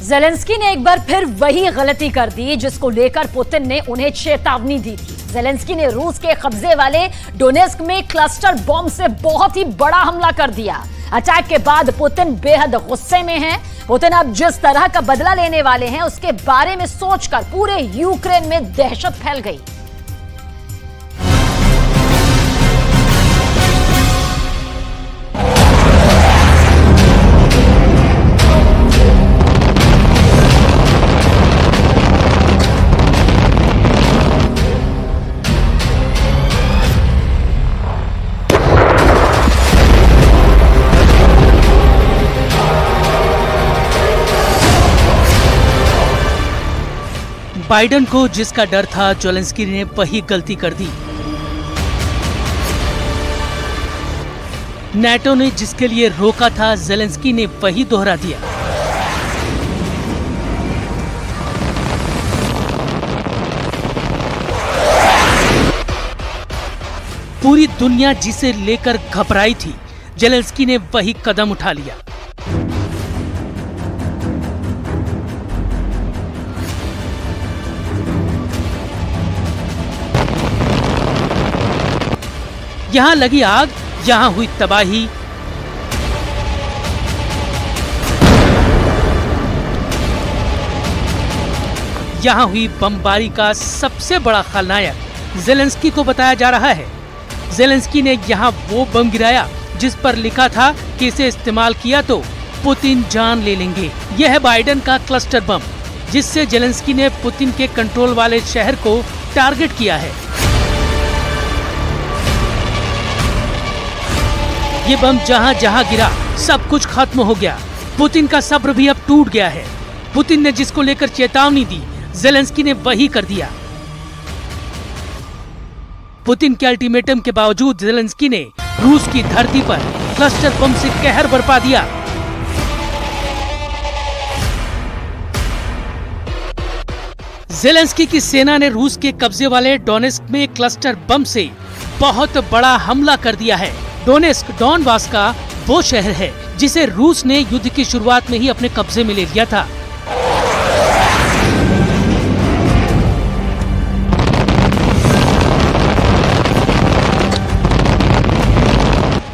Zelensky ने एक बार फिर वही गलती कर दी जिसको लेकर पुतिन ने उन्हें चेतावनी दी थी। ज़ेलेंस्की ने रूस के कब्जे वाले डोनेस्क में क्लस्टर बम से बहुत ही बड़ा हमला कर दिया। अटैक के बाद पुतिन बेहद गुस्से में हैं। पुतिन अब जिस तरह का बदला लेने वाले हैं उसके बारे में सोचकर पूरे यूक्रेन में दहशत फैल गई। बाइडेन को जिसका डर था, ज़ेलेंस्की ने वही गलती कर दी। नाटो ने जिसके लिए रोका था, ज़ेलेंस्की ने वही दोहरा दिया। पूरी दुनिया जिसे लेकर घबराई थी, ज़ेलेंस्की ने वही कदम उठा लिया। यहां लगी आग, यहां हुई तबाही। यहां हुई बमबारी का सबसे बड़ा खलनायक ज़ेलेंस्की को बताया जा रहा है। ज़ेलेंस्की ने यहां वो बम गिराया जिस पर लिखा था कि इसे इस्तेमाल किया तो पुतिन जान ले लेंगे। यह है बाइडेन का क्लस्टर बम, जिससे ज़ेलेंस्की ने पुतिन के कंट्रोल वाले शहर को टारगेट किया है। ये बम जहां जहां गिरा, सब कुछ खत्म हो गया। पुतिन का सब्र भी अब टूट गया है। पुतिन ने जिसको लेकर चेतावनी दी, ज़ेलेंस्की ने वही कर दिया। पुतिन के अल्टीमेटम के बावजूद ज़ेलेंस्की ने रूस की धरती पर क्लस्टर बम से कहर बरपा दिया। ज़ेलेंस्की की सेना ने रूस के कब्जे वाले डोनेस्क में क्लस्टर बम से बहुत बड़ा हमला कर दिया है। डोनेस्क डॉनबास का वो शहर है जिसे रूस ने युद्ध की शुरुआत में ही अपने कब्जे में ले लिया था।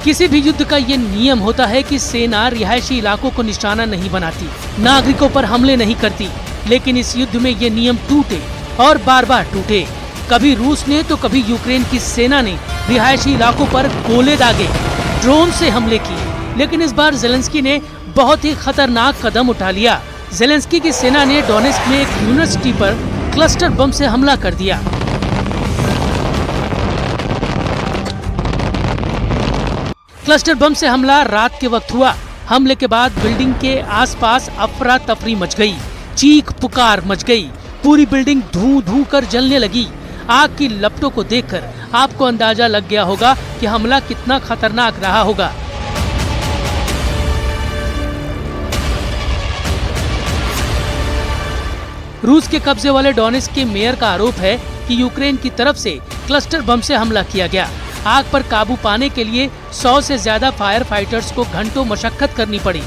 किसी भी युद्ध का ये नियम होता है कि सेना रिहायशी इलाकों को निशाना नहीं बनाती, नागरिकों पर हमले नहीं करती। लेकिन इस युद्ध में ये नियम टूटे और बार बार टूटे। कभी रूस ने तो कभी यूक्रेन की सेना ने रिहायशी इलाकों पर गोले दागे, ड्रोन से हमले किए। लेकिन इस बार ज़ेलेंस्की ने बहुत ही खतरनाक कदम उठा लिया। ज़ेलेंस्की की सेना ने डोनेस्क में एक यूनिवर्सिटी पर क्लस्टर बम से हमला कर दिया। क्लस्टर बम से हमला रात के वक्त हुआ। हमले के बाद बिल्डिंग के आसपास अफरा तफरी मच गई, चीख पुकार मच गई। पूरी बिल्डिंग धूं धूं कर जलने लगी। आग की लपटों को देखकर आपको अंदाजा लग गया होगा कि हमला कितना खतरनाक रहा होगा। रूस के कब्जे वाले डोनेस्क के मेयर का आरोप है कि यूक्रेन की तरफ से क्लस्टर बम से हमला किया गया। आग पर काबू पाने के लिए 100 से ज्यादा फायर फाइटर्स को घंटों मशक्कत करनी पड़ी।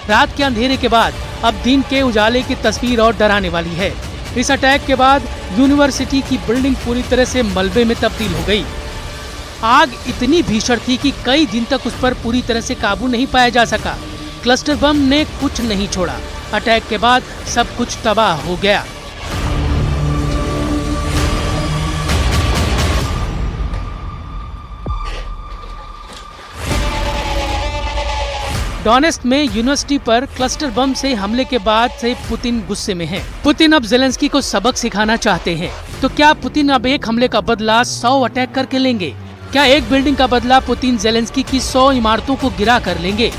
रात के अंधेरे के बाद अब दिन के उजाले की तस्वीर और डराने वाली है। इस अटैक के बाद यूनिवर्सिटी की बिल्डिंग पूरी तरह से मलबे में तब्दील हो गई। आग इतनी भीषण थी कि कई दिन तक उस पर पूरी तरह से काबू नहीं पाया जा सका। क्लस्टर बम ने कुछ नहीं छोड़ा। अटैक के बाद सब कुछ तबाह हो गया। डोनेस्क में यूनिवर्सिटी पर क्लस्टर बम से हमले के बाद से पुतिन गुस्से में है। पुतिन अब ज़ेलेंस्की को सबक सिखाना चाहते हैं। तो क्या पुतिन अब एक हमले का बदला 100 अटैक करके लेंगे? क्या एक बिल्डिंग का बदला पुतिन ज़ेलेंस्की की 100 इमारतों को गिरा कर लेंगे?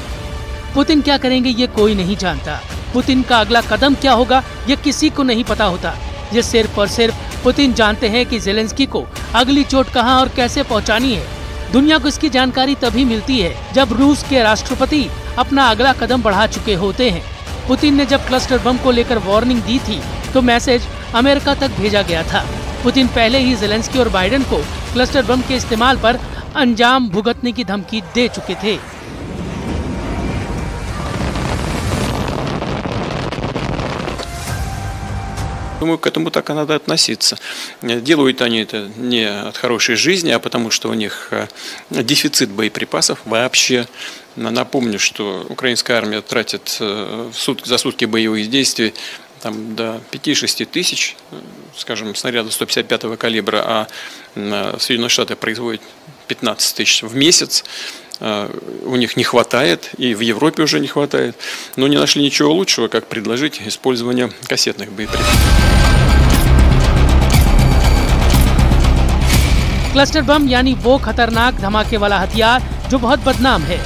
पुतिन क्या करेंगे ये कोई नहीं जानता। पुतिन का अगला कदम क्या होगा ये किसी को नहीं पता होता। ये सिर्फ और सिर्फ पुतिन जानते हैं कि ज़ेलेंस्की को अगली चोट कहां और कैसे पहुंचानी है। दुनिया को इसकी जानकारी तभी मिलती है जब रूस के राष्ट्रपति अपना अगला कदम बढ़ा चुके होते हैं। पुतिन ने जब क्लस्टर बम को लेकर वार्निंग दी थी तो मैसेज अमेरिका तक भेजा गया था। पुतिन पहले ही ज़ेलेंस्की और बाइडेन को क्लस्टर बम के इस्तेमाल पर अंजाम भुगतने की धमकी दे चुके थे। Думаю, к этому так и надо относиться. Делают они это не от хорошей жизни, а потому что у них дефицит боеприпасов вообще. Напомню, что украинская армия тратит за сутки боевых действий до 5-6 тысяч, скажем, снарядов 155-го калибра, а Соединенные Штаты производят 15 тысяч в месяц. У них не хватает, и в Европе уже не хватает, но не нашли ничего лучшего, как предложить использование кассетных боеприпасов. क्लस्टर बम यानी वो खतरनाक धमाके वाला हथियार जो बहुत बदनाम है।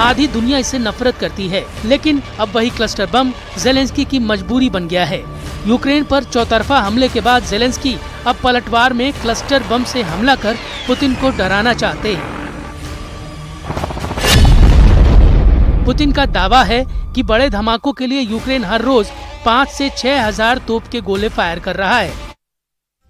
आधी दुनिया इससे नफरत करती है, लेकिन अब वही क्लस्टर बम ज़ेलेंस्की की मजबूरी बन गया है। यूक्रेन पर चौतरफा हमले के बाद ज़ेलेंस्की अब पलटवार में क्लस्टर बम से हमला कर पुतिन को डराना चाहते हैं। पुतिन का दावा है कि बड़े धमाकों के लिए यूक्रेन हर रोज 5 से 6 हजार तोप के गोले फायर कर रहा है।